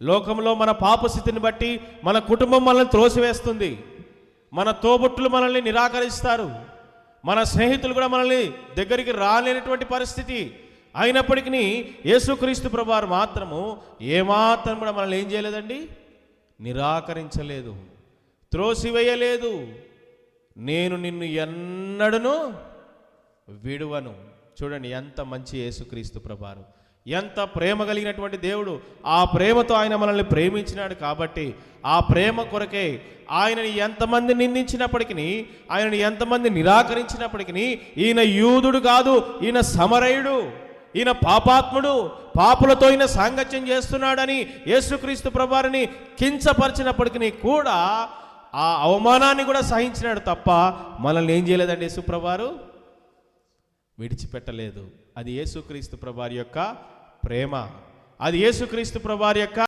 లోకంలో మన పాపస్థితిని బట్టి మన కుటుంబం మనల్ని త్రోసివేస్తుంది, మన తోబుట్టులు మనల్ని నిరాకరిస్తారు, మన స్నేహితులు కూడా మనల్ని దగ్గరికి రాలేనటువంటి పరిస్థితి అయినప్పటికీ యేసుక్రీస్తు ప్రభువారు మాత్రము ఏమాత్రం కూడా మనల్ని ఏం చేయలేదండి, నిరాకరించలేదు, త్రోసివేయలేదు. నేను నిన్ను ఎన్నడను విడువను. చూడండి ఎంత మంచి యేసుక్రీస్తు ప్రభువారు, ఎంత ప్రేమ కలిగినటువంటి దేవుడు. ఆ ప్రేమతో ఆయన మనల్ని ప్రేమించినాడు కాబట్టి ఆ ప్రేమ కొరకే ఆయనని ఎంతమంది నిందించినప్పటికీ, ఆయనని ఎంతమంది నిరాకరించినప్పటికీ, ఈయన యూదుడు కాదు, ఈయన సమరయుడు, ఈయన పాపాత్ముడు, పాపులతో ఈయన సాంగత్యం చేస్తున్నాడని యేసుక్రీస్తు ప్రభువారిని కించపరిచినప్పటికీ కూడా ఆ అవమానాన్ని కూడా సహించినాడు తప్ప మనల్ని ఏం చేయలేదండి యేసు ప్రభువారు, విడిచిపెట్టలేదు. అది యేసుక్రీస్తు ప్రభువారి యొక్క ప్రేమ, అది యేసుక్రీస్తు ప్రభువారి యొక్క